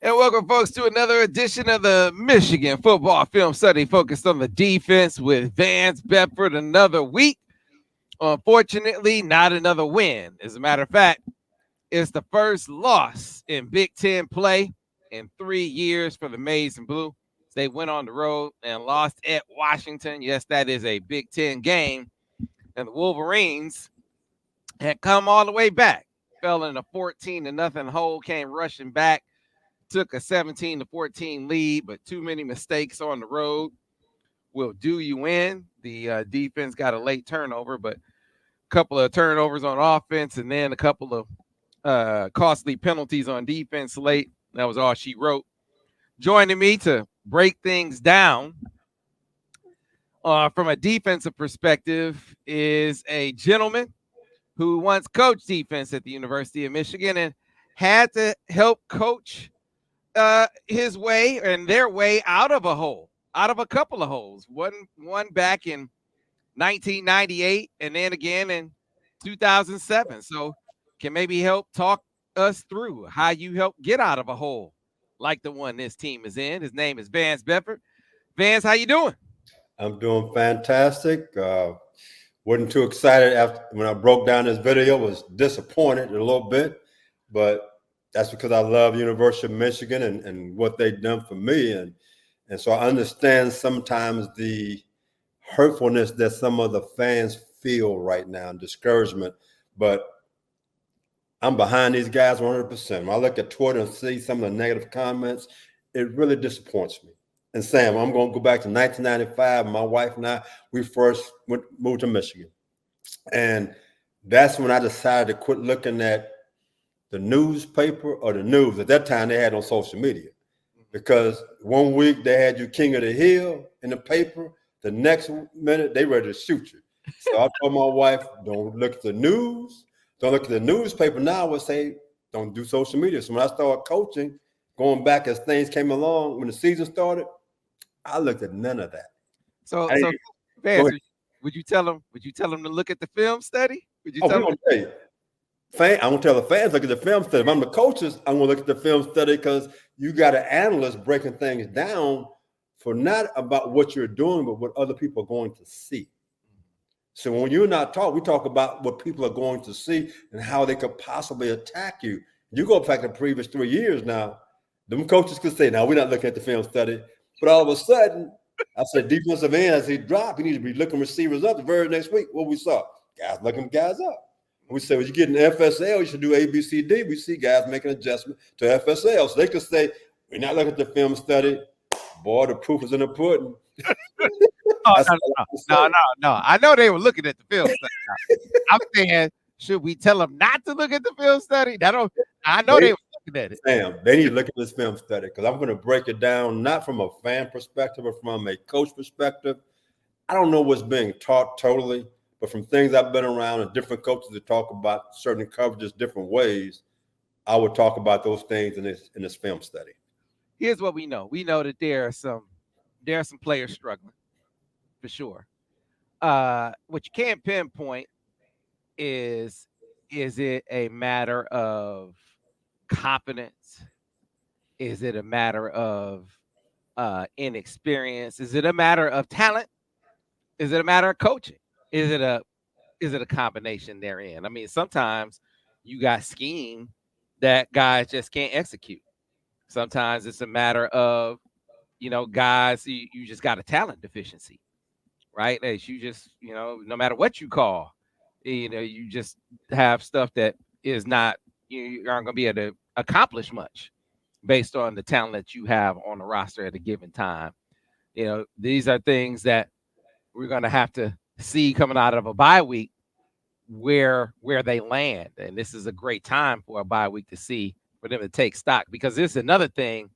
And welcome, folks, to another edition of the Michigan Football Film Study focused on the defense with Vance Bedford. Another week. Unfortunately, not another win. As a matter of fact, it's the first loss in Big Ten play in 3 years for the Maize and Blue. They went on the road and lost at Washington. Yes, that is a Big Ten game. And the Wolverines had come all the way back, fell in a 14-0 hole, came rushing back, took a 17-14 lead, but too many mistakes on the road will do you in. The defense got a late turnover, but a couple of turnovers on offense and then a couple of costly penalties on defense late. That was all she wrote. Joining me to break things down from a defensive perspective is a gentleman who once coached defense at the University of Michigan and had to help coach his way and their way out of a hole, out of a couple of holes. One back in 1998 and then again in 2007. So can maybe help talk us through how you help get out of a hole like the one this team is in. His name is Vance Bedford. Vance, how you doing? I'm doing fantastic. Wasn't too excited after when I broke down this video. Was disappointed a little bit, but that's because I love University of Michigan and what they've done for me, and so I understand sometimes the hurtfulness that some of the fans feel right now and discouragement. But I'm behind these guys 100%. When I look at Twitter and see some of the negative comments, it really disappoints me. And Sam, I'm going to go back to 1995. My wife and I, we first moved to Michigan. And that's when I decided to quit looking at the newspaper or the news. At that time, they had on social media because one week they had you king of the hill in the paper. The next minute, they ready to shoot you. So I told my wife, don't look at the news. Don't look at the newspaper. Now I would say, don't do social media. So when I started coaching, going back as things came along, when the season started, I looked at none of that. So Go Vance, ahead. would you tell him? Would you tell him to look at the film study? Would you Oh, tell we're him? gonna tell you. I'm gonna tell the fans look at the film study. If I'm the coaches, I'm gonna look at the film study because you got an analyst breaking things down for not about what you're doing, but what other people are going to see. So when you and I talk, we talk about what people are going to see and how they could possibly attack you. You go back the previous 3 years now, them coaches could say, now we're not looking at the film study. But all of a sudden, I said defensive end, as he dropped, he needs to be looking receivers up the very next week. What we saw, guys looking guys up. We said, well, you get an FSL, you should do A, B, C, D. We see guys making adjustment to FSL. So they could say, we're not looking at the film study. Boy, the proof is in the pudding. Oh, That's no, all I no, can no, say. no, no. I know they were looking at the film study. I'm saying, should we tell them not to look at the film study? That don't. I know They they were looking at it. Sam, they need to look at this film study because I'm going to break it down not from a fan perspective or from a coach perspective. I don't know what's being taught totally, but from things I've been around and different coaches that talk about certain coverages different ways, I would talk about those things in this film study. Here's what we know. We know that there are some players struggling for sure. What you can't pinpoint is it a matter of confidence? Is it a matter of inexperience? Is it a matter of talent? Is it a matter of coaching? Is it a combination therein? I mean, sometimes you got scheme that guys just can't execute. Sometimes it's a matter of guys you just got a talent deficiency, right? As you just no matter what you call, you just have stuff that is not you aren't going to be able to accomplish much based on the talent that you have on the roster at a given time. These are things that we're going to have to see coming out of a bye week where they land, and this is a great time for a bye week to see for them to take stock because this is another thing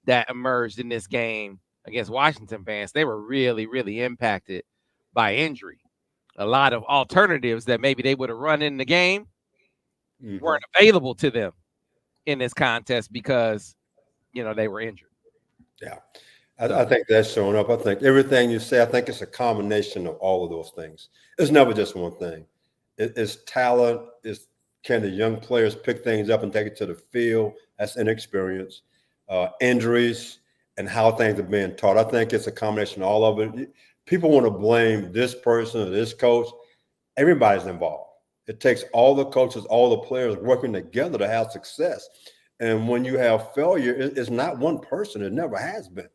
that emerged in this game against Washington fans. They were really, really impacted by injury. A lot of alternatives that maybe they would have run in the game Mm-hmm. weren't available to them in this contest because they were injured. Yeah. I So think that's showing up. I think everything you say, I think it's a combination of all of those things. It's never just one thing. It's talent. It's can the young players pick things up and take it to the field? That's inexperience. injuries, and how things are being taught. I think it's a combination of all of it. People want to blame this person or this coach. Everybody's involved. It takes all the coaches, all the players working together to have success. And when you have failure, it's not one person. It never has been.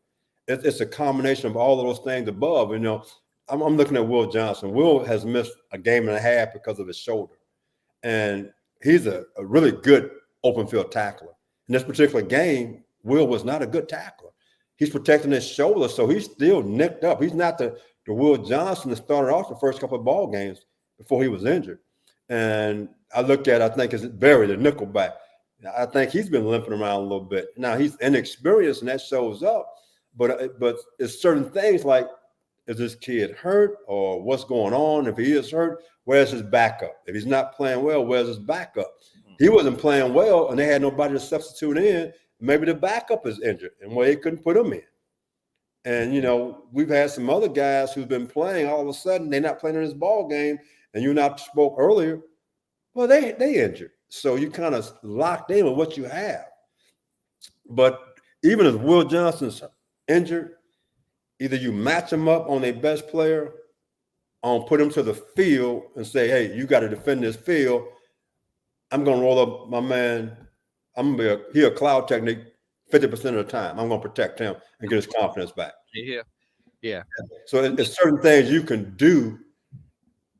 It's a combination of all of those things above. You know, I'm looking at Will Johnson. Will has missed a game and a half because of his shoulder. And he's a really good open field tackler. In this particular game, Will was not a good tackler. He's protecting his shoulder, so he's still nicked up. He's not the Will Johnson that started off the first couple of ball games before he was injured. And I think it's Barry, the nickelback. I think he's been limping around a little bit. Now, he's inexperienced, and that shows up. But it's certain things like, is this kid hurt or what's going on? If he is hurt, where's his backup? If he's not playing well, where's his backup? He wasn't playing well, and they had nobody to substitute in. Maybe the backup is injured, and they couldn't put him in. And, you know, we've had some other guys who've been playing. All of a sudden, they're not playing in this ball game. And you and I spoke earlier, well, they injured. So you kind of locked in with what you have. But even if Will Johnson's injured, either you match him up on their best player or put him to the field and say, hey, you got to defend this field. I'm going to roll up my man. I'm going to be a cloud technique 50% of the time. I'm going to protect him and get his confidence back. Yeah. So it's certain things you can do,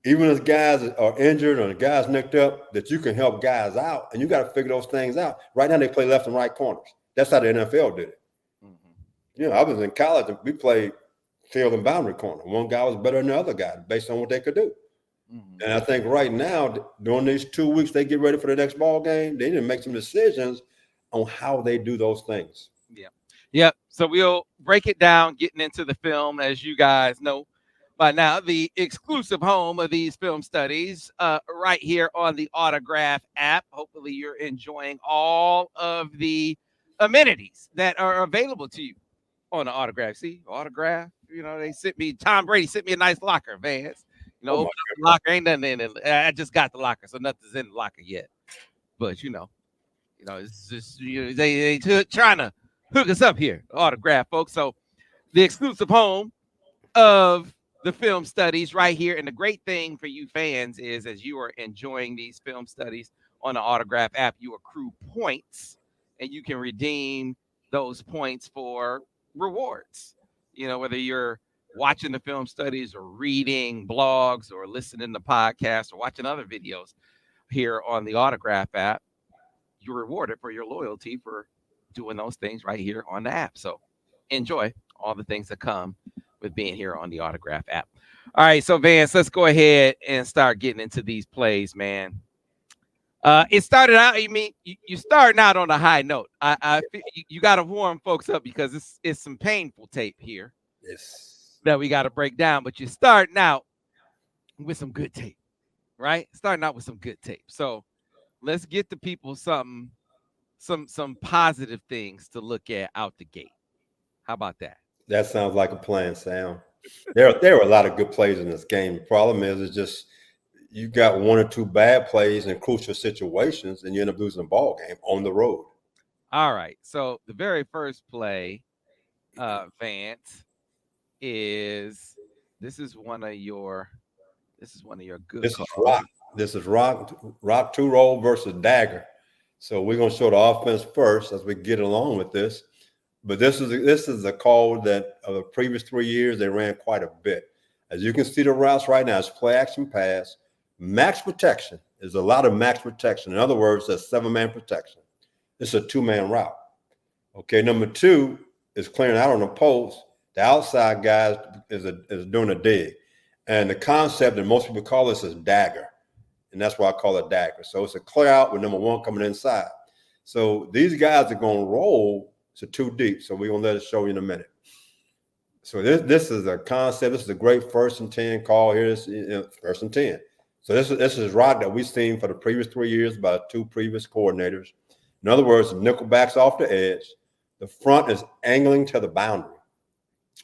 even if guys are injured or the guys nicked up, that you can help guys out, and you got to figure those things out. Right now, they play left and right corners. That's how the NFL did it. Mm-hmm. You know, I was in college and we played field and boundary corner. One guy was better than the other guy based on what they could do. Mm-hmm. And I think right now, during these 2 weeks, they get ready for the next ball game. They need to make some decisions on how they do those things. Yeah. So we'll break it down, getting into the film, as you guys know by now, the exclusive home of these film studies, right here on the Autograph app. Hopefully you're enjoying all of the amenities that are available to you on the Autograph. See, Autograph, you know, Tom Brady sent me a nice locker, Vance. You know, open up the locker, ain't nothing in it. I just got the locker, so nothing's in the locker yet. But, you know, it's just, they trying to hook us up here, Autograph, folks. So the exclusive home of the film studies right here. And the great thing for you fans is, as you are enjoying these film studies on the Autograph app, you accrue points and you can redeem those points for rewards. You know, whether you're watching the film studies or reading blogs or listening to podcasts or watching other videos here on the Autograph app, you're rewarded for your loyalty for doing those things right here on the app. So enjoy all the things that come with being here on the Autograph app. All right, so Vance, let's go ahead and start getting into these plays, man. It started out, you starting out on a high note. You got to warm folks up because it's some painful tape here. Yes. That we got to break down, but you're starting out with some good tape, right? Starting out with some good tape. So let's get the people some positive things to look at out the gate. How about that? That sounds like a plan, Sam. There were a lot of good plays in this game. The problem is, it's just you got one or two bad plays in crucial situations, and you end up losing the ball game on the road. All right. So the very first play, Vance, this is one of your good. This calls. Is rock. This is rock two roll versus dagger. So we're gonna show the offense first as we get along with this. But this is a call that of the previous 3 years they ran quite a bit. As you can see, the routes right now is play action pass, max protection. There's a lot of max protection. In other words, that's 7-man protection. It's a 2-man route. Okay, number 2 is clearing out on the post. The outside guy is doing a dig. And the concept that most people call this is dagger. And that's why I call it dagger. So it's a clear out with number 1 coming inside. So these guys are going to roll to 2 deep. So we're going to let it show you in a minute. So this is a concept. This is a great 1st and 10 call here. This is 1st and 10. So this is rock that we've seen for the previous 3 years by 2 previous coordinators. In other words, the nickel backs off the edge. The front is angling to the boundary.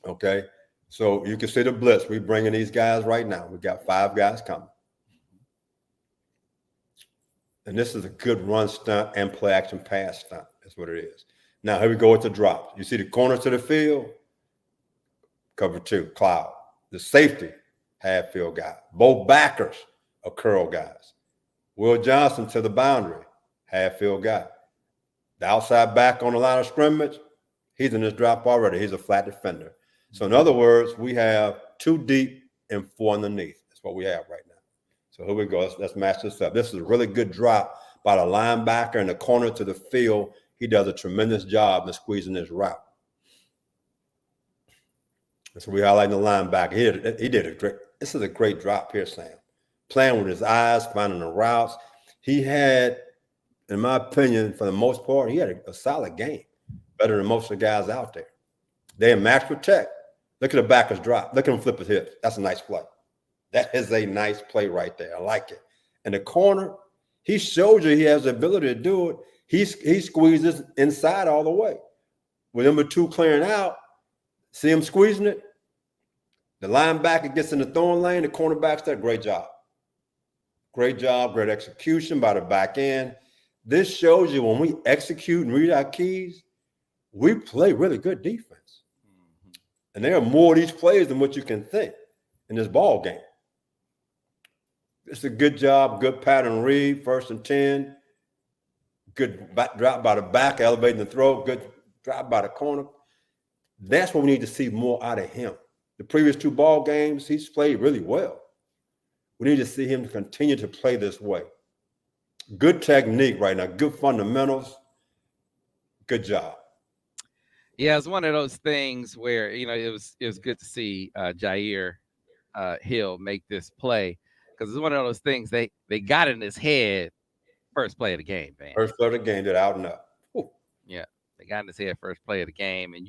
Okay, so you can see the blitz. We're bringing these guys right now. We got 5 guys coming. And this is a good run stunt and play action pass stunt. That's what it is. Now here we go with the drops. You see the corner to the field, cover 2, cloud. The safety, half field guy. Both backers are curl guys. Will Johnson to the boundary, half field guy. The outside back on the line of scrimmage, he's in this drop already. He's a flat defender. So in other words, we have 2 deep and 4 underneath. That's what we have right now. So here we go. Let's match this up. This is a really good drop by the linebacker in the corner to the field. He does a tremendous job in squeezing this route. And so we highlighting the linebacker. He did a great. This is a great drop here, Sam. Playing with his eyes, finding the routes. He had, in my opinion, for the most part, he had a solid game. Better than most of the guys out there. They in max protect. Look at the backers drop. Look at him flip his hips. That's a nice play. That is a nice play right there. I like it. And the corner, he showed you he has the ability to do it. He squeezes inside all the way. With number 2 clearing out, see him squeezing it? The linebacker gets in the throwing lane. The cornerback's there. Great job. Great job. Great execution by the back end. This shows you when we execute and read our keys, we play really good defense. And there are more of these plays than what you can think in this ball game. It's a good job, good pattern read, 1st and 10. Good drop by the back, elevating the throw. Good drop by the corner. That's what we need to see more out of him. The previous 2 ball games, he's played really well. We need to see him continue to play this way. Good technique right now, good fundamentals. Good job. Yeah, it's one of those things where, it was good to see Jair Hill make this play, because it's one of those things they got in his head first play of the game, man. First play of the game, did out and up. Ooh. Yeah, they got in his head first play of the game, and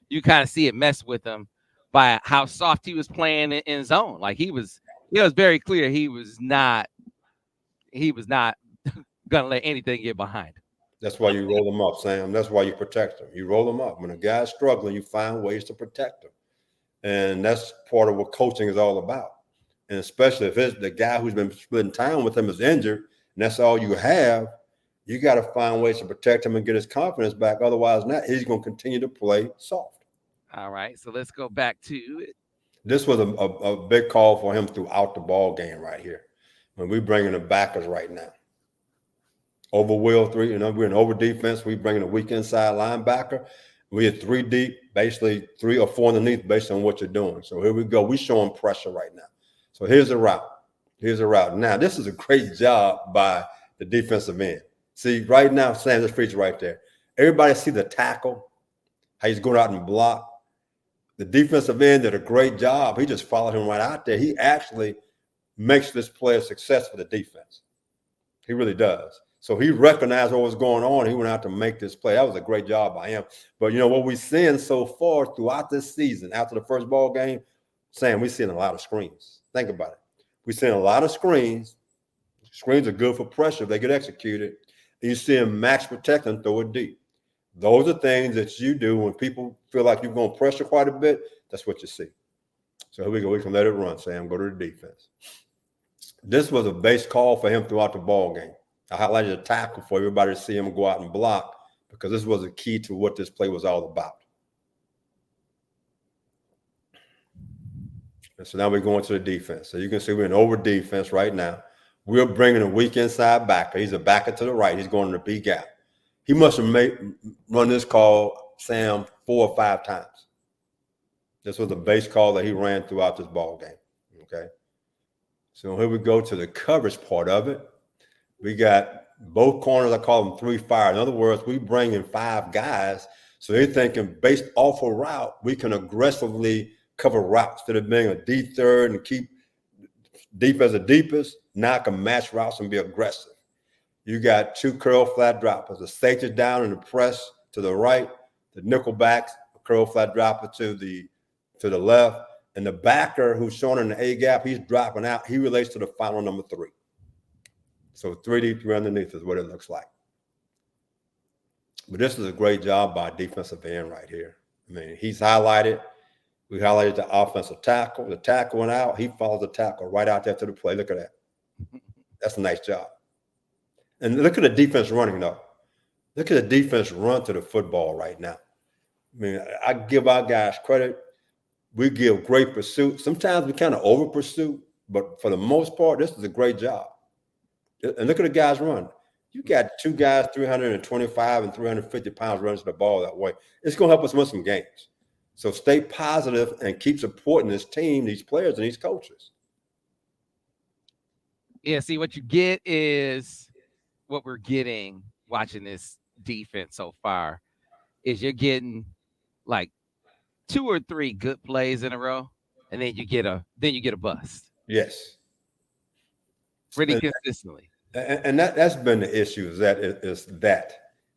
you kind of see it mess with him by how soft he was playing in zone. Like it was very clear he was not gonna let anything get behind him. That's why you roll them up, Sam. That's why you protect them. You roll them up. When a guy's struggling, you find ways to protect them. And that's part of what coaching is all about. And especially if it's the guy who's been splitting time with him is injured, and that's all you have, you got to find ways to protect him and get his confidence back. Otherwise, he's going to continue to play soft. All right, so let's go back to it. This was a big call for him throughout the ball game right here. When we bringing the backers right now. Over Will 3, we're in over defense. We bringing a weak inside linebacker. We had 3 deep, basically 3 or 4 underneath based on what you're doing. So here we go. We're showing pressure right now. So here's the route. Here's the route. Now, this is a great job by the defensive end. See, right now, Sam, this feature right there. Everybody see the tackle, how he's going out and block. The defensive end did a great job. He just followed him right out there. He actually makes this play a success for the defense. He really does. So he recognized what was going on. He went out to make this play. That was a great job by him. But, what we're seeing so far throughout this season, after the first ball game, Sam, we're seeing a lot of screens. Think about it. We're seeing a lot of screens. Screens are good for pressure if they get executed. And you see him max protect and throw it deep. Those are things that you do when people feel like you're going to pressure quite a bit. That's what you see. So here we go. We can let it run, Sam. Go to the defense. This was a base call for him throughout the ball game. I highlighted a tackle for everybody to see him go out and block, because this was a key to what this play was all about. And so now we're going to the defense. So you can see we're in over defense right now. We're bringing a weak inside backer. He's a backer to the right. He's going to the B gap. He must have run this call, Sam, 4 or 5 times. This was a base call that he ran throughout this ball game. Okay. So here we go to the coverage part of it. We got both corners, I call them 3 fire. In other words, we bring in 5 guys. So they're thinking based off a route, we can aggressively cover routes instead of being a D third and keep deep as the deepest. Now I can match routes and be aggressive. You got 2 curl flat droppers, the safety down in the press to the right, the nickel backs, a curl flat dropper to the left, and the backer who's shown in the A gap, he's dropping out. He relates to the final number 3. So 3 deep, 3 underneath is what it looks like. But this is a great job by defensive end right here. I mean, he's highlighted. We highlighted the offensive tackle. The tackle went out. He follows the tackle right out there to the play. Look at that. That's a nice job. And look at the defense running, though. Look at the defense run to the football right now. I mean, I give our guys credit. We give great pursuit. Sometimes we kind of over pursue, but for the most part, this is a great job. And look at the guys run. You got two guys, 325 and 350 pounds running to the ball that way. It's going to help us win some games. So stay positive and keep supporting this team, these players, and these coaches. Yeah, see, what you get is what we're getting watching this defense so far is you're getting like 2 or 3 good plays in a row, and then you get a bust. Yes. Pretty consistently. And that's been the issue is that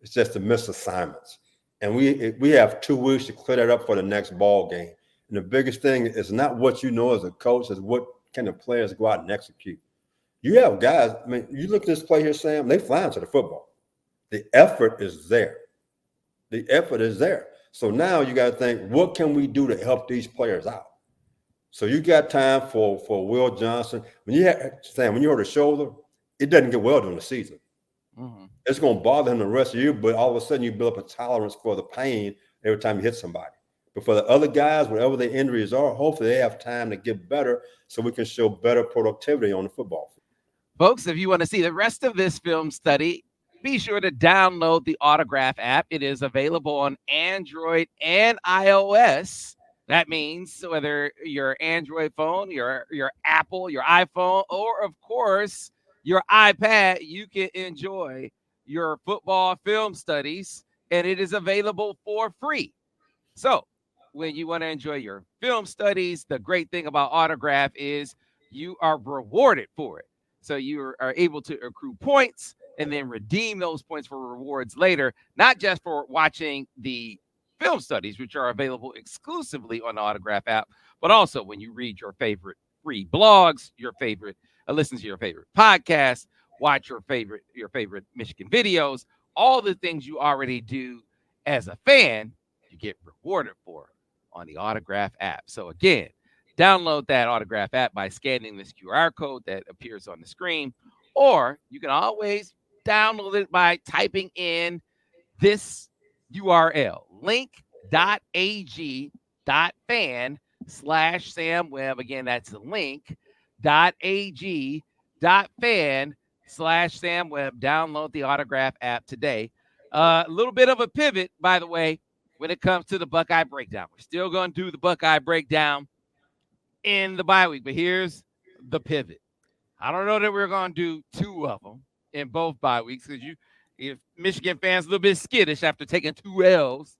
it's just the misassignments. And we have 2 weeks to clear that up for the next ball game. And the biggest thing is not what you know as a coach, is what can the players go out and execute. You have guys, I mean, you look at this play here, Sam, they flying to the football. The effort is there. The effort is there. So now you got to think, what can we do to help these players out? So you got time for Will Johnson. When you hurt a shoulder, it doesn't get well during the season. Mm-hmm. It's going to bother him the rest of the year, but all of a sudden you build up a tolerance for the pain every time you hit somebody. But for the other guys, whatever their injuries are, hopefully they have time to get better so we can show better productivity on the football field. Folks, if you want to see the rest of this film study, be sure to download the Autograph app. It is available on Android and iOS. That means whether your Android phone, your Apple, your iPhone, or of course, your iPad, you can enjoy your football film studies, and it is available for free. So when you want to enjoy your film studies, the great thing about Autograph is you are rewarded for it. So you are able to accrue points and then redeem those points for rewards later, not just for watching the film studies, which are available exclusively on the Autograph app, but also when you read your favorite free blogs, listen to your favorite podcasts, watch your favorite Michigan videos, all the things you already do as a fan, you get rewarded for on the Autograph app. So again, download that Autograph app by scanning this QR code that appears on the screen, or you can always download it by typing in this URL, link.ag.fan/Sam Webb. Again, that's link.ag.fan/Sam Webb. Download the Autograph app today. A little bit of a pivot, by the way, when it comes to the Buckeye Breakdown. We're still going to do the Buckeye Breakdown in the bye week, but here's the pivot. I don't know that we're going to do 2 of them in both bye weeks, because if Michigan fans a little bit skittish after taking 2 L's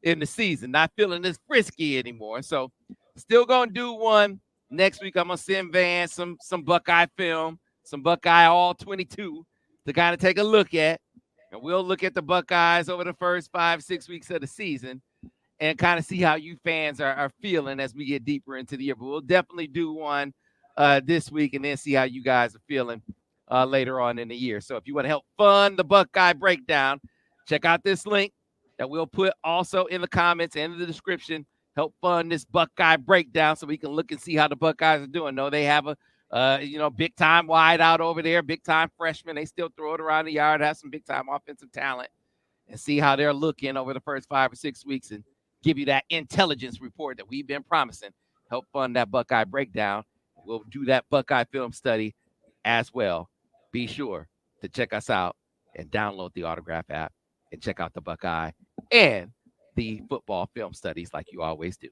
in the season, not feeling as frisky anymore. So still going to do one next week. I'm going to send Van some Buckeye film, some Buckeye all 22 to kind of take a look at. And we'll look at the Buckeyes over the first 5-6 weeks of the season and kind of see how you fans are feeling as we get deeper into the year. But we'll definitely do one this week and then see how you guys are feeling later on in the year. So if you want to help fund the Buckeye Breakdown, check out this link that we'll put also in the comments and in the description. Help fund this Buckeye Breakdown so we can look and see how the Buckeyes are doing. No, they have a big time wide out over there, big time freshman. They still throw it around the yard, have some big time offensive talent, and see how they're looking over the first 5 or 6 weeks and give you that intelligence report that we've been promising. Help fund that Buckeye Breakdown. We'll do that Buckeye film study as well. Be sure to check us out and download the Autograph app and check out the Buckeye and the football film studies like you always do.